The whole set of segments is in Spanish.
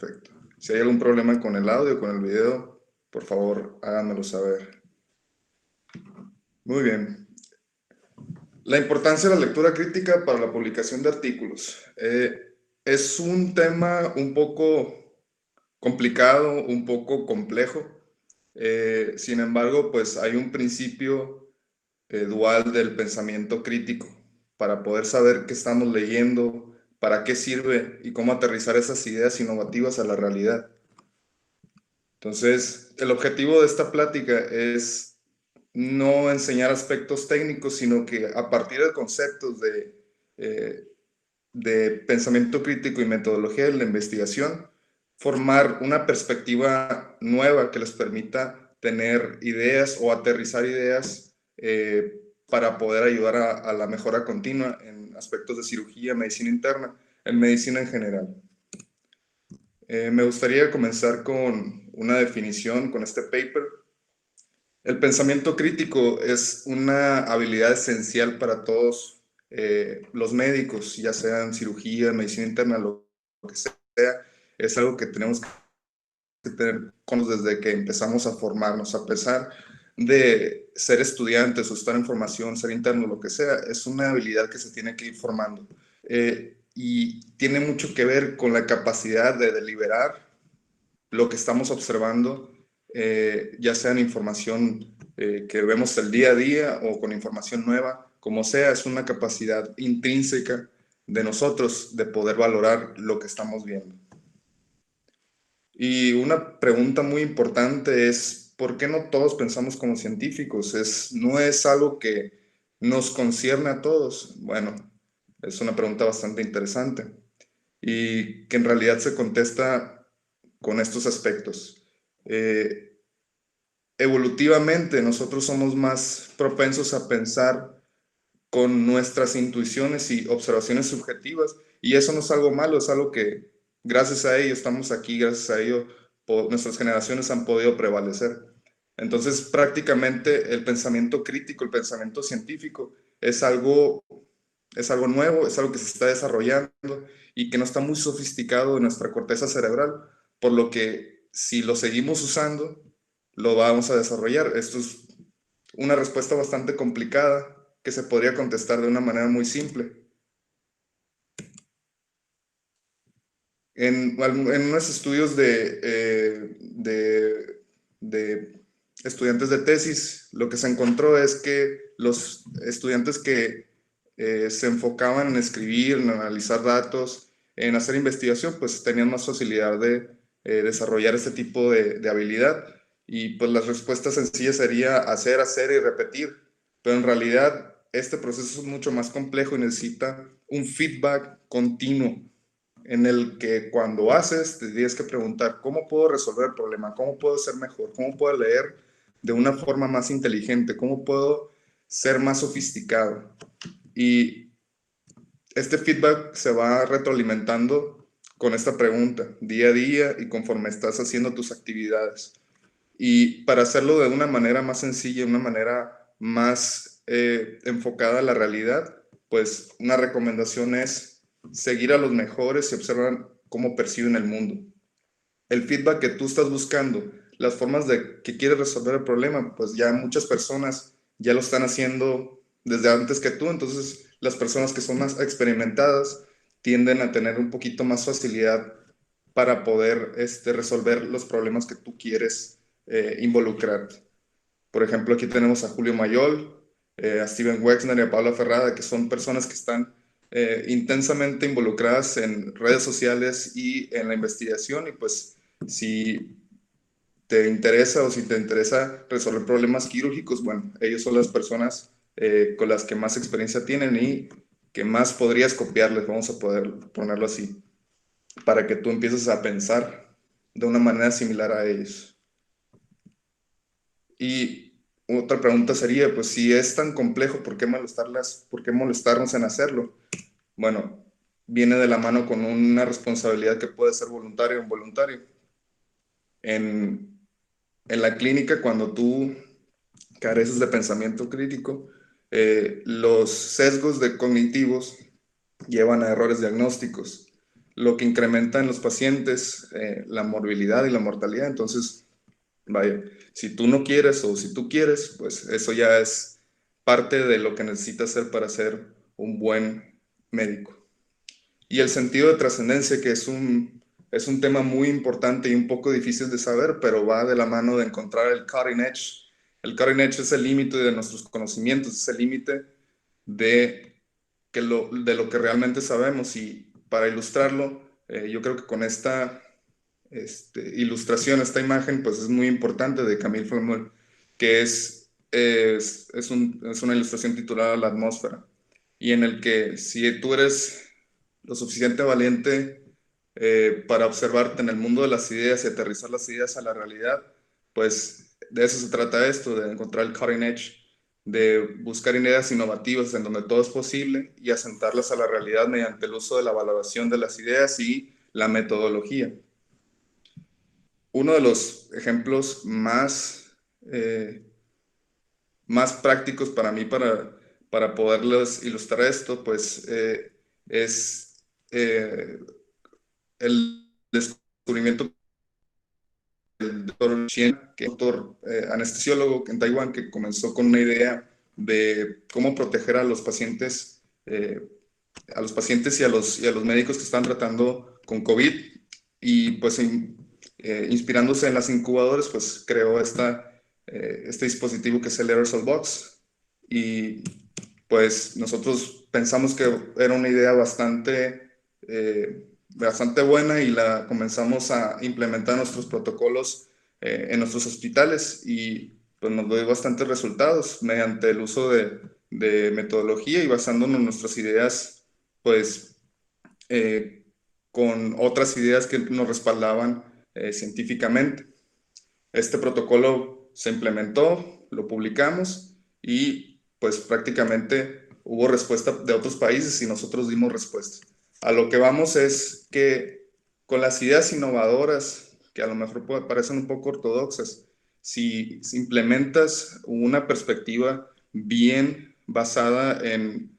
Perfecto. Si hay algún problema con el audio, con el video, por favor, háganmelo saber. Muy bien. La importancia de la lectura crítica para la publicación de artículos. Es un tema un poco complicado, un poco complejo. Sin embargo, pues hay un principio dual del pensamiento crítico para poder saber qué estamos leyendo, para qué sirve y cómo aterrizar esas ideas innovativas a la realidad. Entonces, el objetivo de esta plática es no enseñar aspectos técnicos, sino que a partir de conceptos de pensamiento crítico y metodología de la investigación, formar una perspectiva nueva que les permita tener ideas o aterrizar ideas para poder ayudar a la mejora continua en aspectos de cirugía, medicina interna, en medicina en general. Me gustaría comenzar con una definición con este paper. El pensamiento crítico es una habilidad esencial para todos los médicos, ya sea en cirugía, medicina interna, lo que sea. Es algo que tenemos que tener desde que empezamos a formarnos, a pesar de ser estudiantes o estar en formación, ser interno, lo que sea. Es una habilidad que se tiene que ir formando. Y tiene mucho que ver con la capacidad de deliberar lo que estamos observando, ya sea en información que vemos el día a día o con información nueva, como sea, es una capacidad intrínseca de nosotros de poder valorar lo que estamos viendo. Y una pregunta muy importante es, ¿por qué no todos pensamos como científicos? No es algo que nos concierne a todos. Bueno, es una pregunta bastante interesante y que en realidad se contesta con estos aspectos. Evolutivamente, nosotros somos más propensos a pensar con nuestras intuiciones y observaciones subjetivas, y eso no es algo malo, es algo que gracias a ello estamos aquí, gracias a ello nuestras generaciones han podido prevalecer. Entonces, prácticamente el pensamiento crítico, el pensamiento científico es algo nuevo, es algo que se está desarrollando y que no está muy sofisticado en nuestra corteza cerebral, por lo que si lo seguimos usando, lo vamos a desarrollar. Esto es una respuesta bastante complicada que se podría contestar de una manera muy simple. En unos estudios de estudiantes de tesis, lo que se encontró es que los estudiantes que se enfocaban en escribir, en analizar datos, en hacer investigación, pues tenían más facilidad de desarrollar este tipo de habilidad. Y pues la respuesta sencilla sería hacer, hacer y repetir. Pero en realidad este proceso es mucho más complejo y necesita un feedback continuo en el que cuando haces te tienes que preguntar cómo puedo resolver el problema, cómo puedo ser mejor, cómo puedo leer de una forma más inteligente, cómo puedo ser más sofisticado. Y este feedback se va retroalimentando con esta pregunta día a día y conforme estás haciendo tus actividades. Y para hacerlo de una manera más sencilla, una manera más enfocada a la realidad, pues una recomendación es seguir a los mejores y observar cómo perciben el mundo. El feedback que tú estás buscando, las formas de que quieres resolver el problema, pues ya muchas personas ya lo están haciendo desde antes que tú, entonces las personas que son más experimentadas tienden a tener un poquito más facilidad para poder resolver los problemas que tú quieres involucrarte. Por ejemplo, aquí tenemos a Julio Mayol, a Steven Wexner y a Paula Ferrada, que son personas que están intensamente involucradas en redes sociales y en la investigación. Y pues si te interesa o si te interesa resolver problemas quirúrgicos, bueno, ellos son las personas con las que más experiencia tienen y que más podrías copiarles, vamos a poder ponerlo así, para que tú empieces a pensar de una manera similar a ellos. Y otra pregunta sería, pues si es tan complejo, ¿por qué molestarnos en hacerlo? Bueno, viene de la mano con una responsabilidad que puede ser voluntaria o involuntaria. En la clínica, cuando tú careces de pensamiento crítico, los sesgos de cognitivos llevan a errores diagnósticos. lo que incrementa en los pacientes la morbilidad y la mortalidad. Entonces, vaya, si tú no quieres o si tú quieres, pues eso ya es parte de lo que necesitas hacer para ser un buen médico. Y el sentido de trascendencia, que es un tema muy importante y un poco difícil de saber, pero va de la mano de encontrar el cutting edge. El cutting edge es el límite de nuestros conocimientos, es el límite de, de lo que realmente sabemos. Y para ilustrarlo, yo creo que con esta ilustración, esta imagen, pues es muy importante de Camille Flammarion, que es una ilustración titulada La atmósfera, y en el que si tú eres lo suficiente valiente para observarte en el mundo de las ideas y aterrizar las ideas a la realidad, pues de eso se trata esto, de encontrar el cutting edge, de buscar ideas innovativas en donde todo es posible y asentarlas a la realidad mediante el uso de la valoración de las ideas y la metodología. Uno de los ejemplos más prácticos para mí para poderles ilustrar esto, pues es el descubrimiento del doctor Chien, que es un doctor anestesiólogo en Taiwán, que comenzó con una idea de cómo proteger a los pacientes y a los médicos que están tratando con COVID. Y pues inspirándose en las incubadoras, pues creó este dispositivo que es el Aerosol Box. Y pues nosotros pensamos que era una idea bastante buena y la comenzamos a implementar en nuestros protocolos en nuestros hospitales, y pues nos dio bastantes resultados mediante el uso de metodología y basándonos en nuestras ideas, pues con otras ideas que nos respaldaban científicamente. Este protocolo se implementó, lo publicamos y pues prácticamente hubo respuesta de otros países y nosotros dimos respuesta. A lo que vamos es que con las ideas innovadoras, que a lo mejor parecen un poco ortodoxas, si implementas una perspectiva bien basada en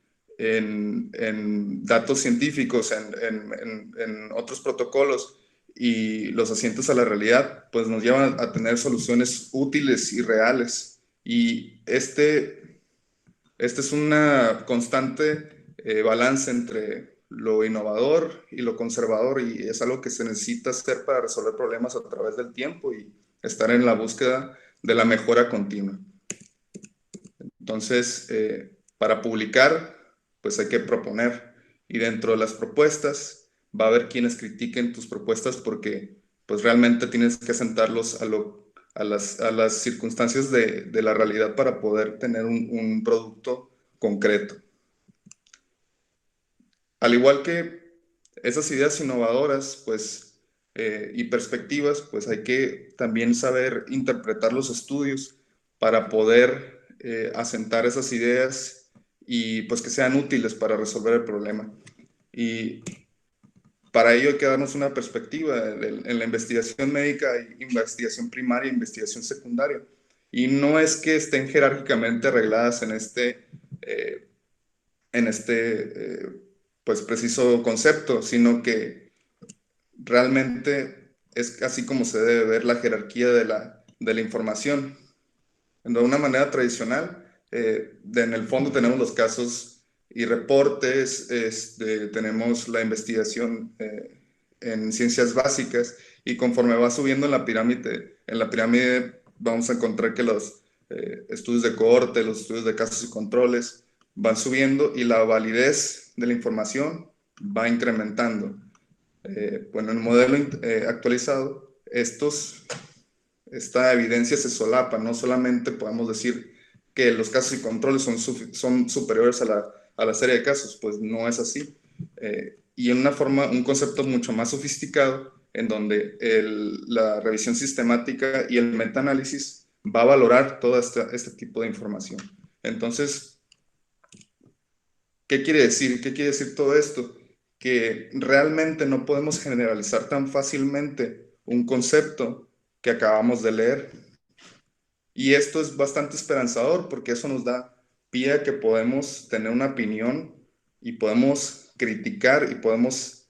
datos científicos, en otros protocolos, y los asientos a la realidad, pues nos llevan a tener soluciones útiles y reales. Y este es una constante balance entre lo innovador y lo conservador, y es algo que se necesita hacer para resolver problemas a través del tiempo y estar en la búsqueda de la mejora continua. Entonces, para publicar, pues hay que proponer, y dentro de las propuestas va a haber quienes critiquen tus propuestas porque pues realmente tienes que sentarlos a las circunstancias de la realidad para poder tener un producto concreto. Al igual que esas ideas innovadoras, pues, y perspectivas, pues hay que también saber interpretar los estudios para poder asentar esas ideas y pues que sean útiles para resolver el problema. Y para ello hay que darnos una perspectiva. En la investigación médica hay investigación primaria e investigación secundaria. Y no es que estén jerárquicamente arregladas eh, en pues preciso concepto, sino que realmente es así como se debe ver la jerarquía de la información. De una manera tradicional, en el fondo tenemos los casos y reportes, tenemos la investigación en ciencias básicas, y conforme va subiendo en la pirámide vamos a encontrar que los estudios de cohorte, los estudios de casos y controles van subiendo y la validez de la información va incrementando. Bueno, en el modelo actualizado, esta evidencia se solapa. No solamente podemos decir que los casos y controles son superiores a la serie de casos, pues no es así. Y en un concepto mucho más sofisticado, en donde la revisión sistemática y el metaanálisis va a valorar todo este tipo de información. Entonces, ¿qué quiere decir? ¿Qué quiere decir todo esto? Que realmente no podemos generalizar tan fácilmente un concepto que acabamos de leer. Y esto es bastante esperanzador porque eso nos da pie a que podemos tener una opinión y podemos criticar y podemos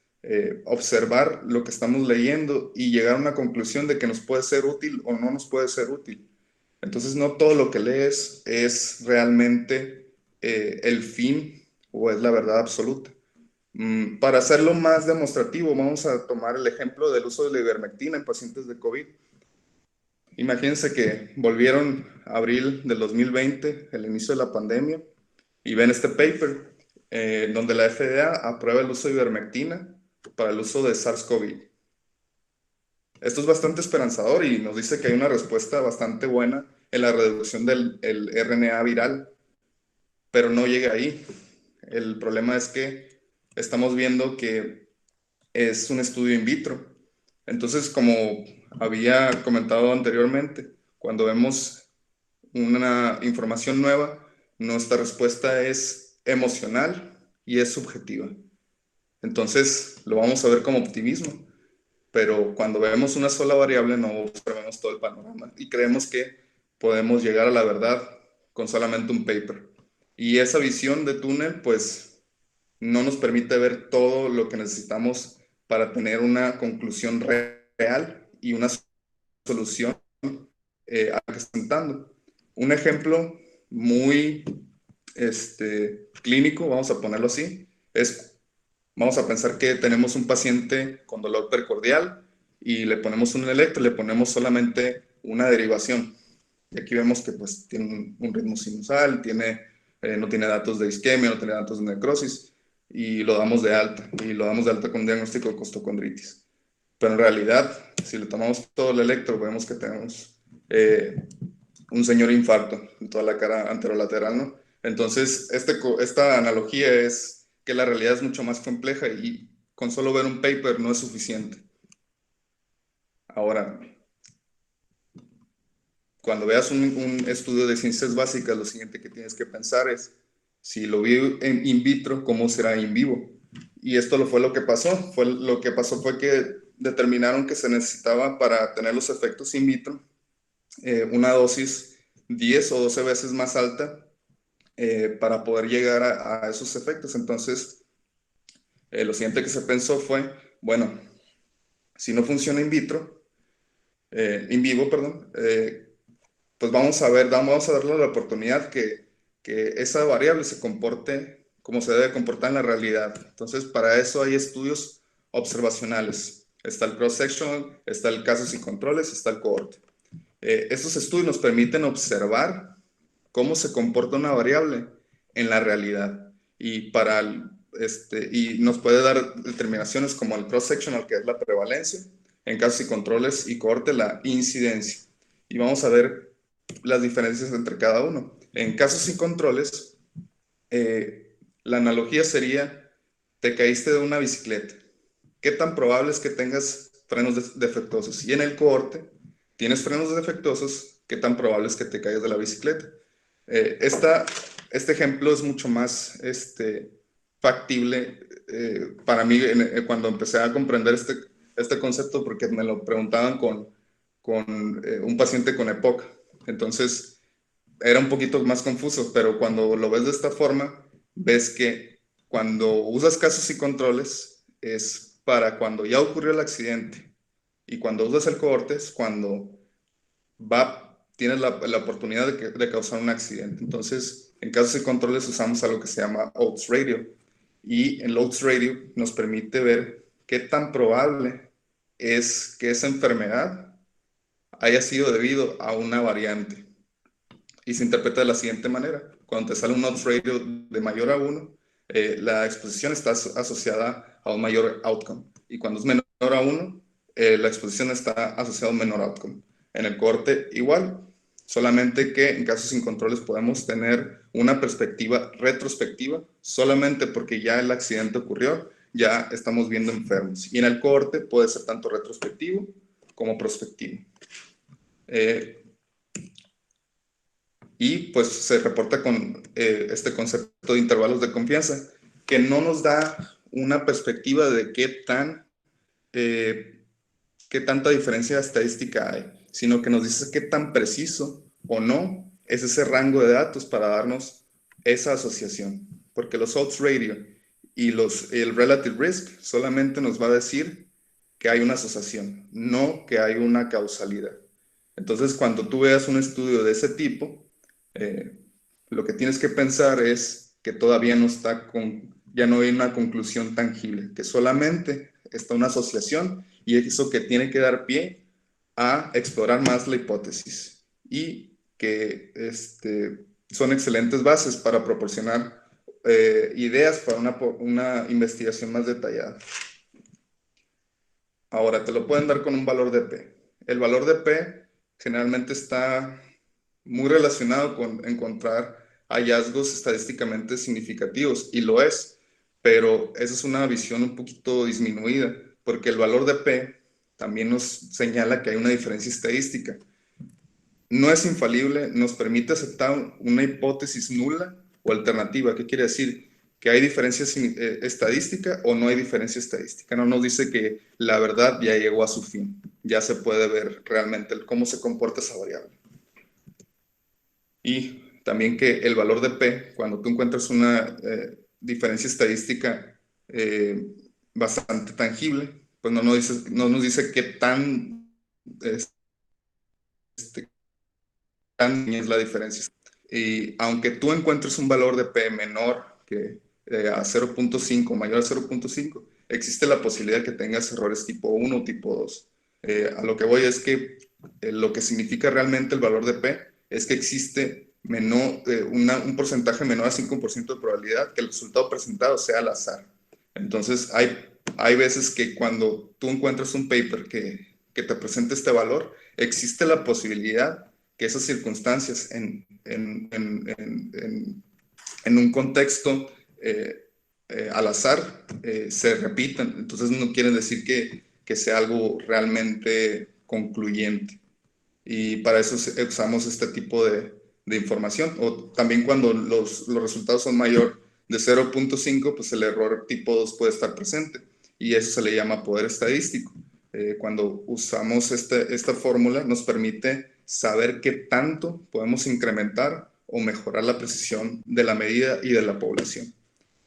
observar lo que estamos leyendo y llegar a una conclusión de que nos puede ser útil o no nos puede ser útil. Entonces, no todo lo que lees es realmente el fin o es la verdad absoluta. Para hacerlo más demostrativo, vamos a tomar el ejemplo del uso de la ivermectina en pacientes de COVID. Imagínense que volvieron a abril del 2020, el inicio de la pandemia, y ven este paper donde la FDA aprueba el uso de ivermectina para el uso de SARS-CoV. Esto es bastante esperanzador y nos dice que hay una respuesta bastante buena en la reducción del RNA viral, pero no llega ahí. El problema es que estamos viendo que es un estudio in vitro. Entonces, como había comentado anteriormente, cuando vemos una información nueva, nuestra respuesta es emocional y es subjetiva. Entonces, lo vamos a ver como optimismo, pero cuando vemos una sola variable no observamos todo el panorama y creemos que podemos llegar a la verdad con solamente un paper. Y esa visión de túnel, pues, no nos permite ver todo lo que necesitamos para tener una conclusión real y una solución a la que están dando. Un ejemplo muy clínico, vamos a ponerlo así, es, vamos a pensar que tenemos un paciente con dolor precordial y le ponemos un electro, le ponemos solamente una derivación. Y aquí vemos que pues tiene un ritmo sinusal, no tiene datos de isquemia, no tiene datos de necrosis, y lo damos de alta, y lo damos de alta con un diagnóstico de costocondritis. Pero en realidad, si le tomamos todo el electro, vemos que tenemos un señor infarto en toda la cara anterolateral, ¿no? Entonces, esta analogía es que la realidad es mucho más compleja y con solo ver un paper no es suficiente. Ahora, cuando veas un estudio de ciencias básicas, lo siguiente que tienes que pensar es, si lo vi en in vitro, ¿cómo será in vivo? Y esto fue lo que pasó. Lo que pasó fue que determinaron que se necesitaba para tener los efectos in vitro una dosis 10 o 12 veces más alta para poder llegar a esos efectos. Entonces, lo siguiente que se pensó fue, bueno, si no funciona in vivo, perdón, pues vamos a darle la oportunidad que esa variable se comporte como se debe comportar en la realidad. Entonces, para eso hay estudios observacionales. Está el cross-sectional, está el casos y controles, está el cohorte. Estos estudios nos permiten observar cómo se comporta una variable en la realidad y nos puede dar determinaciones como el cross-sectional, que es la prevalencia, en casos y controles, y cohorte, la incidencia. Y vamos a ver las diferencias entre cada uno. En casos y controles, la analogía sería, te caíste de una bicicleta. ¿Qué tan probable es que tengas frenos defectuosos? Y en el cohorte, tienes frenos defectuosos, ¿qué tan probable es que te caigas de la bicicleta? Este ejemplo es mucho más factible para mí cuando empecé a comprender este concepto, porque me lo preguntaban con un paciente con EPOC. Entonces, era un poquito más confuso, pero cuando lo ves de esta forma, ves que cuando usas casos y controles es para cuando ya ocurrió el accidente, y cuando usas el cohorte es cuando tienes la oportunidad de causar un accidente. Entonces, en casos y controles usamos algo que se llama odds ratio, y el odds ratio nos permite ver qué tan probable es que esa enfermedad haya sido debido a una variante. Y se interpreta de la siguiente manera. Cuando te sale un odds ratio de mayor a 1, la exposición está asociada a un mayor outcome. Y cuando es menor a 1, la exposición está asociada a un menor outcome. En el cohorte igual, solamente que en casos sin controles podemos tener una perspectiva retrospectiva, solamente porque ya el accidente ocurrió, ya estamos viendo enfermos. Y en el cohorte puede ser tanto retrospectivo como prospectivo. Y pues se reporta con este concepto de intervalos de confianza, que no nos da una perspectiva de qué tanta diferencia estadística hay, sino que nos dice qué tan preciso o no es ese rango de datos para darnos esa asociación. Porque los odds ratio y el relative risk solamente nos va a decir que hay una asociación, no que hay una causalidad. Entonces, cuando tú veas un estudio de ese tipo, lo que tienes que pensar es que todavía no está ya no hay una conclusión tangible, que solamente está una asociación y eso que tiene que dar pie a explorar más la hipótesis y que son excelentes bases para proporcionar ideas para una investigación más detallada. Ahora, te lo pueden dar con un valor de P. El valor de P generalmente está muy relacionado con encontrar hallazgos estadísticamente significativos, y lo es, pero esa es una visión un poquito disminuida, porque el valor de P también nos señala que hay una diferencia estadística. No es infalible, nos permite aceptar una hipótesis nula o alternativa. ¿Qué quiere decir? Que hay diferencia estadística o no hay diferencia estadística. No nos dice que la verdad ya llegó a su fin. Ya se puede ver realmente cómo se comporta esa variable. Y también que el valor de P, cuando tú encuentras una diferencia estadística bastante tangible, pues no nos dice qué tan, tan es la diferencia. Y aunque tú encuentres un valor de P menor que a 0.5, mayor a 0.5, existe la posibilidad de que tengas errores tipo 1 o tipo 2. A lo que voy es que lo que significa realmente el valor de P es que existe un porcentaje menor a 5% de probabilidad que el resultado presentado sea al azar. Entonces, hay veces que cuando tú encuentras un paper que te presente este valor, existe la posibilidad que esas circunstancias en un contexto al azar se repitan. Entonces no quiere decir que sea algo realmente concluyente. Y para eso usamos este tipo de información. O también cuando los resultados son mayor de 0.5, pues el error tipo 2 puede estar presente. Y eso se le llama poder estadístico. Cuando usamos esta fórmula, nos permite saber qué tanto podemos incrementar o mejorar la precisión de la medida y de la población.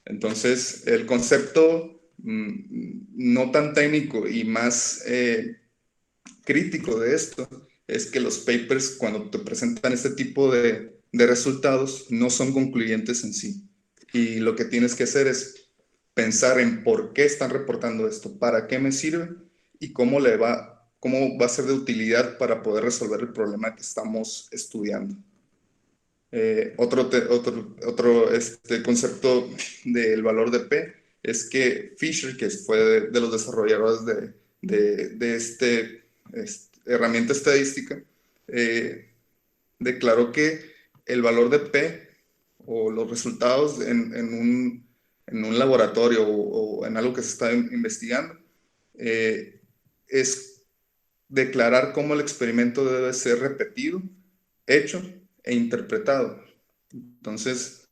Entonces, el concepto no tan técnico y más crítico de esto es que los papers, cuando te presentan este tipo de resultados, no son concluyentes en sí. Y lo que tienes que hacer es pensar en por qué están reportando esto, para qué me sirve y cómo va a ser de utilidad para poder resolver el problema que estamos estudiando. Otro concepto del valor de P es que Fisher, que fue de los desarrolladores de herramienta estadística, declaró que el valor de P o los resultados en un laboratorio o en algo que se está investigando es declarar cómo el experimento debe ser repetido, hecho e interpretado. Entonces,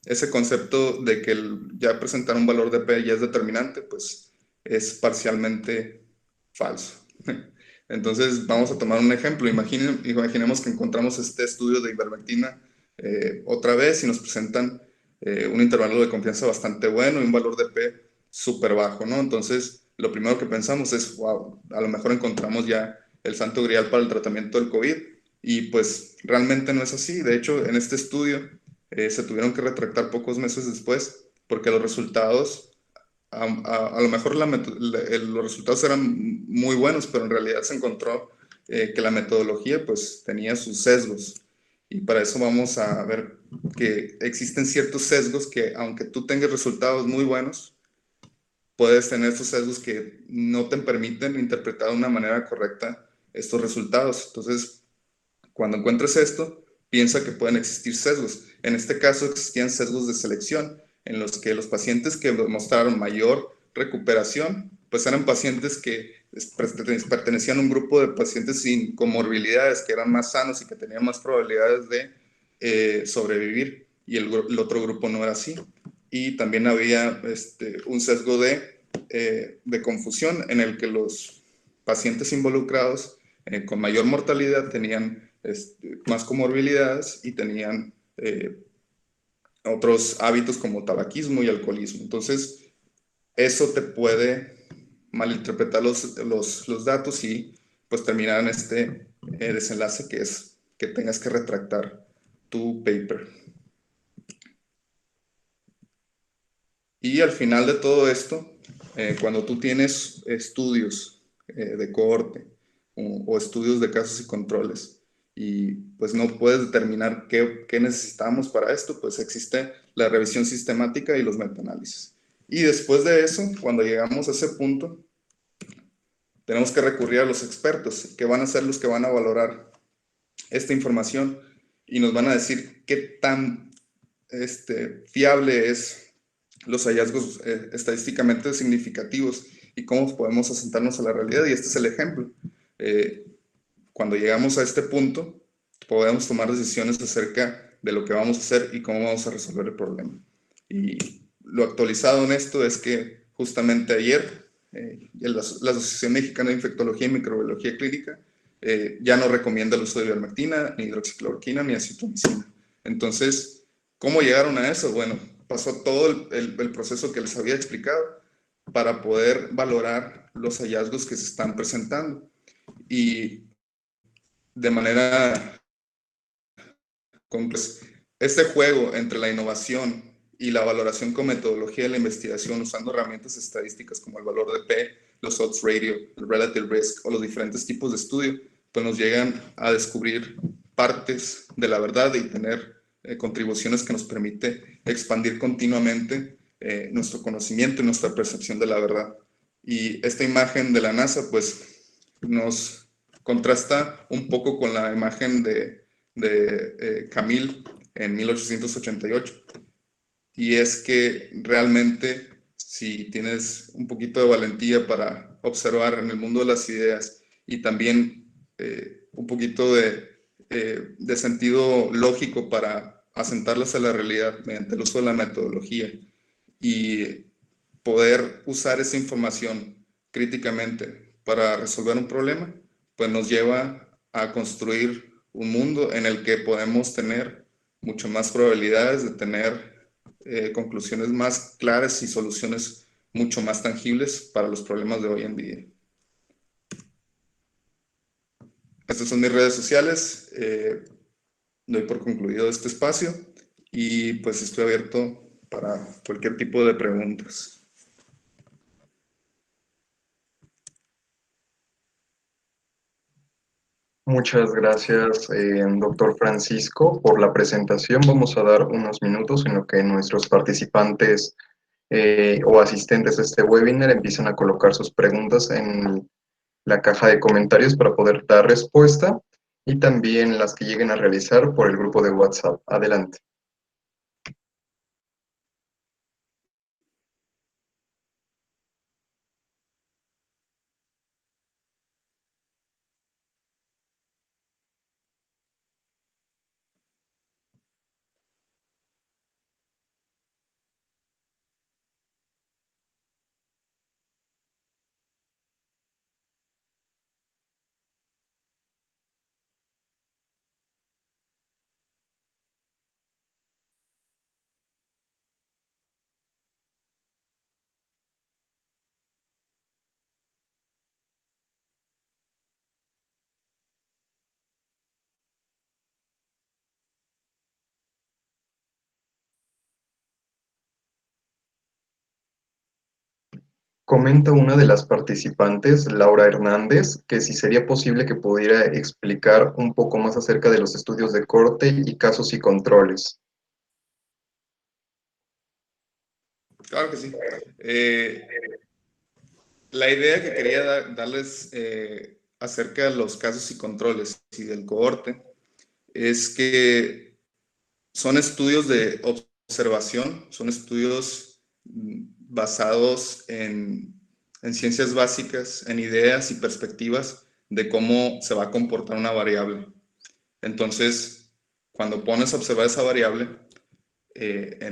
ese concepto de que ya presentar un valor de P ya es determinante, pues es parcialmente falso. Entonces, vamos a tomar un ejemplo. Imaginemos que encontramos este estudio de ivermectina otra vez y nos presentan un intervalo de confianza bastante bueno y un valor de P súper bajo, ¿no? Entonces, lo primero que pensamos es, wow, a lo mejor encontramos ya el santo grial para el tratamiento del COVID, y pues realmente no es así. De hecho, en este estudio se tuvieron que retractar pocos meses después porque los resultados, a lo mejor los resultados eran muy buenos, pero en realidad se encontró que la metodología pues tenía sus sesgos. Y para eso vamos a ver que existen ciertos sesgos que, aunque tú tengas resultados muy buenos, puedes tener estos sesgos que no te permiten interpretar de una manera correcta estos resultados. Entonces, cuando encuentres esto, piensa que pueden existir sesgos. En este caso existían sesgos de selección, en los que los pacientes que demostraron mayor recuperación, pues eran pacientes que pertenecían a un grupo de pacientes sin comorbilidades, que eran más sanos y que tenían más probabilidades de sobrevivir, y el otro grupo no era así. Y también había un sesgo de confusión, en el que los pacientes involucrados con mayor mortalidad tenían más comorbilidades y tenían otros hábitos como tabaquismo y alcoholismo. Entonces, eso te puede malinterpretar los datos y pues terminar en este desenlace que es que tengas que retractar tu paper. Y al final de todo esto, cuando tú tienes estudios de cohorte o estudios de casos y controles y pues no puedes determinar qué necesitamos para esto, pues existe la revisión sistemática y los metaanálisis. Y después de eso, cuando llegamos a ese punto, tenemos que recurrir a los expertos, que van a ser los que van a valorar esta información y nos van a decir qué tan fiable es los hallazgos estadísticamente significativos y cómo podemos asentarnos a la realidad. Y este es el ejemplo. Cuando llegamos a este punto, podemos tomar decisiones acerca de lo que vamos a hacer y cómo vamos a resolver el problema. Y lo actualizado en esto es que justamente ayer la Asociación Mexicana de Infectología y Microbiología Clínica ya no recomienda el uso de ivermectina, ni hidroxicloroquina, ni acitromicina. Entonces, ¿cómo llegaron a eso? Bueno, pasó todo el proceso que les había explicado para poder valorar los hallazgos que se están presentando. Y de manera pues, este juego entre la innovación y la valoración con metodología de la investigación usando herramientas estadísticas como el valor de P, los odds ratio, el relative risk o los diferentes tipos de estudio, pues nos llegan a descubrir partes de la verdad y tener contribuciones que nos permite expandir continuamente nuestro conocimiento y nuestra percepción de la verdad. Y esta imagen de la NASA, pues, nos contrasta un poco con la imagen de Camille en 1888. Y es que realmente si tienes un poquito de valentía para observar en el mundo de las ideas y también un poquito de sentido lógico para asentarlas a la realidad mediante el uso de la metodología y poder usar esa información críticamente para resolver un problema, pues nos lleva a construir un mundo en el que podemos tener mucho más probabilidades de tener conclusiones más claras y soluciones mucho más tangibles para los problemas de hoy en día. Estas son mis redes sociales. Doy por concluido este espacio y pues estoy abierto para cualquier tipo de preguntas. Muchas gracias, doctor Francisco, por la presentación. Vamos a dar unos minutos en lo que nuestros participantes o asistentes de este webinar empiezan a colocar sus preguntas en la caja de comentarios para poder dar respuesta y también las que lleguen a realizar por el grupo de WhatsApp. Adelante. Comenta una de las participantes, Laura Hernández, que si sería posible que pudiera explicar un poco más acerca de los estudios de corte y casos y controles. Claro que sí. La idea que quería darles acerca de los casos y controles y del cohorte es que son estudios de observación, son estudios basados en ciencias básicas, en ideas y perspectivas de cómo se va a comportar una variable. Entonces, cuando pones a observar esa variable en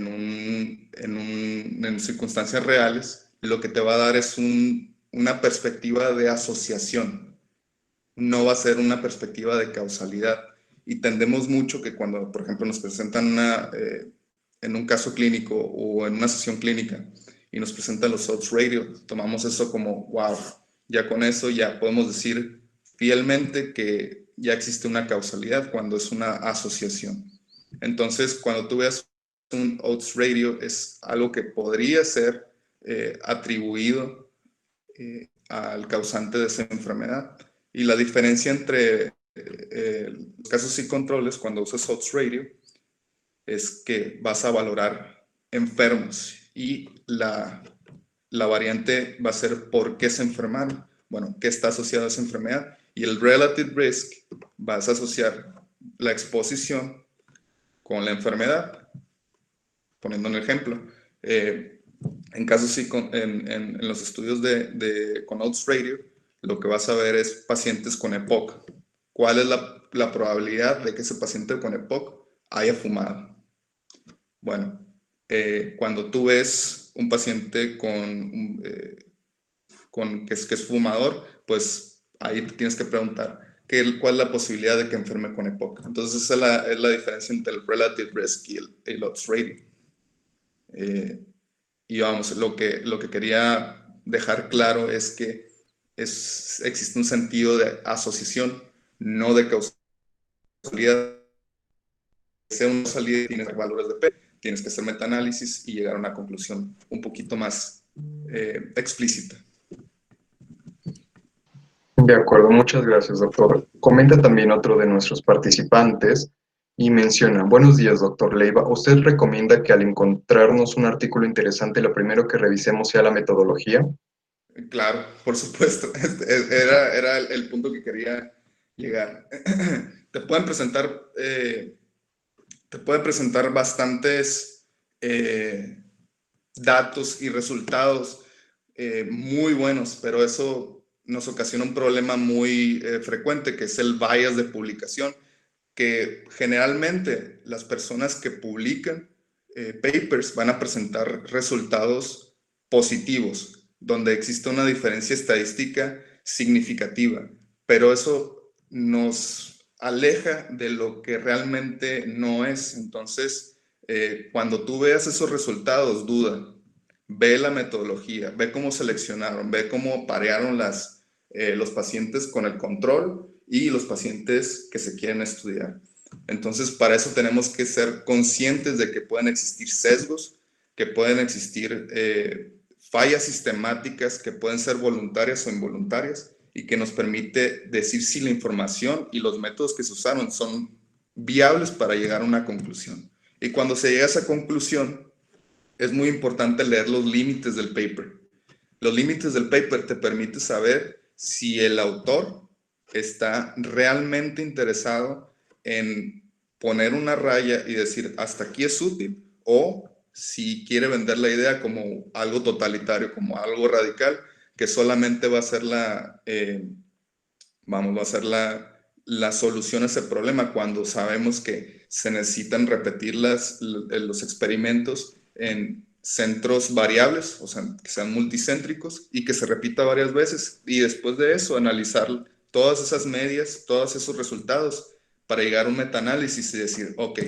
circunstancias reales, lo que te va a dar es una perspectiva de asociación, no va a ser una perspectiva de causalidad. Y tendemos mucho que cuando, por ejemplo, nos presentan en un caso clínico o en una sesión clínica y nos presentan los odds ratio, tomamos eso como, wow, ya con eso ya podemos decir fielmente que ya existe una causalidad cuando es una asociación. Entonces, cuando tú veas un odds ratio, es algo que podría ser atribuido al causante de esa enfermedad. Y la diferencia entre los casos y controles cuando usas odds ratio es que vas a valorar enfermos y la variante va a ser por qué se enfermaron, bueno, qué está asociado a esa enfermedad. Y el relative risk vas a asociar la exposición con la enfermedad. Poniendo un ejemplo, en casos sí, en los estudios con odds ratio, lo que vas a ver es pacientes con EPOC. ¿Cuál es la probabilidad de que ese paciente con EPOC haya fumado? Bueno, cuando tú ves un paciente que es fumador, pues ahí te tienes que preguntar cuál es la posibilidad de que enferme con EPOC. Entonces esa es la diferencia entre el relative risk y el odds ratio. Y vamos, lo que quería dejar claro es que existe un sentido de asociación, no de causalidad. Sea una salida, tienes valores de P, tienes que hacer metaanálisis y llegar a una conclusión un poquito más explícita. De acuerdo, muchas gracias, doctor. Comenta también otro de nuestros participantes y menciona, buenos días, doctor Leiva. ¿Usted recomienda que al encontrarnos un artículo interesante, lo primero que revisemos sea la metodología? Claro, por supuesto. Era el punto que quería llegar. Te pueden presentar, bastantes datos y resultados muy buenos, pero eso nos ocasiona un problema muy frecuente, que es el bias de publicación, que generalmente las personas que publican papers van a presentar resultados positivos, donde existe una diferencia estadística significativa, pero eso nos aleja de lo que realmente no es. Entonces, cuando tú veas esos resultados, duda, ve la metodología, ve cómo seleccionaron, ve cómo parearon los pacientes con el control y los pacientes que se quieren estudiar. Entonces, para eso tenemos que ser conscientes de que pueden existir sesgos, que pueden existir fallas sistemáticas que pueden ser voluntarias o involuntarias y que nos permite decir si la información y los métodos que se usaron son viables para llegar a una conclusión. Y cuando se llega a esa conclusión, es muy importante leer los límites del paper. Los límites del paper te permiten saber si el autor está realmente interesado en poner una raya y decir hasta aquí es útil, o si quiere vender la idea como algo totalitario, como algo radical, que solamente va a ser la solución a ese problema, cuando sabemos que se necesitan repetir los experimentos en centros variables, o sea, que sean multicéntricos y que se repita varias veces, y después de eso analizar todas esas medias, todos esos resultados para llegar a un metaanálisis y decir, ok,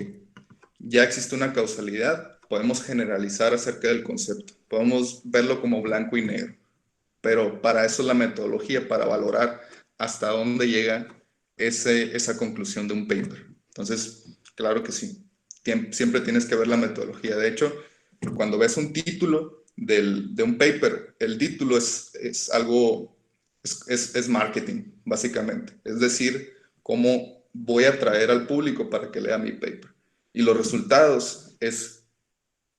ya existe una causalidad, podemos generalizar acerca del concepto, podemos verlo como blanco y negro, pero para eso es la metodología, para valorar hasta dónde llega esa conclusión de un paper. Entonces, claro que sí, siempre tienes que ver la metodología. De hecho, cuando ves un título de un paper, el título es algo, es marketing, básicamente. Es decir, cómo voy a atraer al público para que lea mi paper. Y los resultados es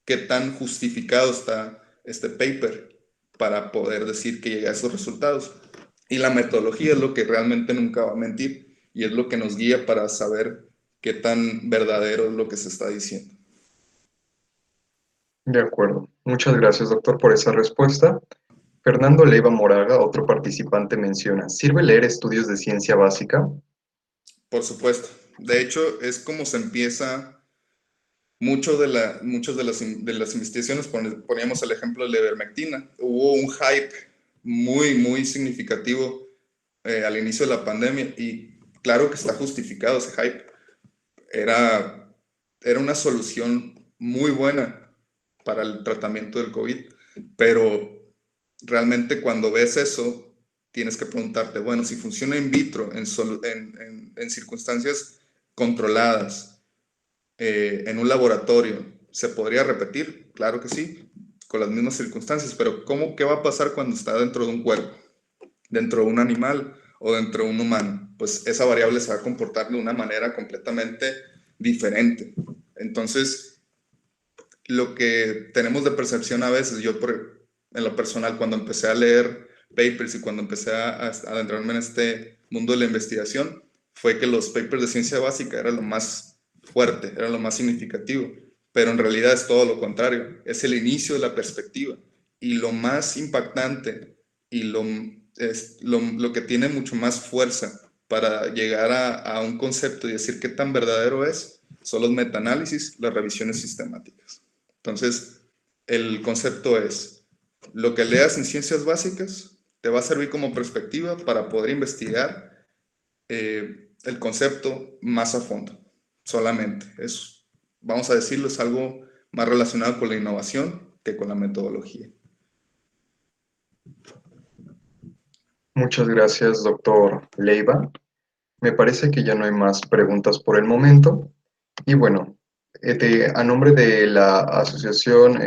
qué tan justificado está este paper para poder decir que llegue a esos resultados. Y la metodología es lo que realmente nunca va a mentir y es lo que nos guía para saber qué tan verdadero es lo que se está diciendo. De acuerdo. Muchas gracias, doctor, por esa respuesta. Fernando Leiva Moraga, otro participante, menciona, ¿sirve leer estudios de ciencia básica? Por supuesto. De hecho, es como se empieza muchas de las investigaciones. Poníamos el ejemplo de la ivermectina. Hubo un hype muy, muy significativo al inicio de la pandemia y claro que está justificado ese hype. Era una solución muy buena para el tratamiento del COVID, pero realmente cuando ves eso, tienes que preguntarte, bueno, si funciona in vitro, en circunstancias controladas, en un laboratorio, ¿se podría repetir? Claro que sí, con las mismas circunstancias, pero ¿qué va a pasar cuando está dentro de un cuerpo, dentro de un animal o dentro de un humano? Pues esa variable se va a comportar de una manera completamente diferente. Entonces, lo que tenemos de percepción a veces, en lo personal, cuando empecé a leer papers y cuando empecé a adentrarme en este mundo de la investigación, fue que los papers de ciencia básica era lo más fuerte, era lo más significativo, pero en realidad es todo lo contrario, es el inicio de la perspectiva y lo más impactante y lo que tiene mucho más fuerza para llegar a un concepto y decir qué tan verdadero es, son los metaanálisis, las revisiones sistemáticas. Entonces, el concepto es, lo que leas en ciencias básicas te va a servir como perspectiva para poder investigar el concepto más a fondo, solamente. Vamos a decirlo, es algo más relacionado con la innovación que con la metodología. Muchas gracias, doctor Leiva. Me parece que ya no hay más preguntas por el momento. Y bueno, a nombre de la asociación,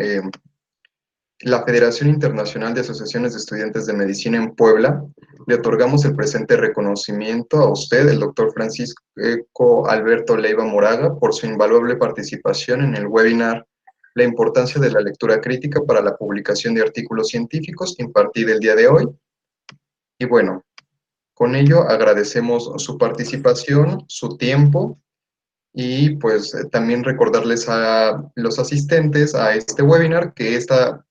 la Federación Internacional de Asociaciones de Estudiantes de Medicina en Puebla, le otorgamos el presente reconocimiento a usted, el doctor Francisco Alberto Leiva Moraga, por su invaluable participación en el webinar La importancia de la lectura crítica para la publicación de artículos científicos, impartida el día de hoy. Y bueno, con ello agradecemos su participación, su tiempo y pues también recordarles a los asistentes a este webinar que esta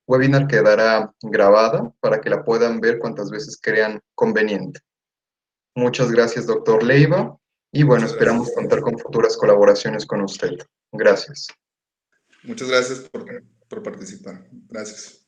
webinar quedará grabada para que la puedan ver cuantas veces crean conveniente. Muchas gracias, doctor Leiva, y bueno, Muchas esperamos gracias. contar con futuras colaboraciones con usted. Gracias. Muchas gracias por participar. Gracias.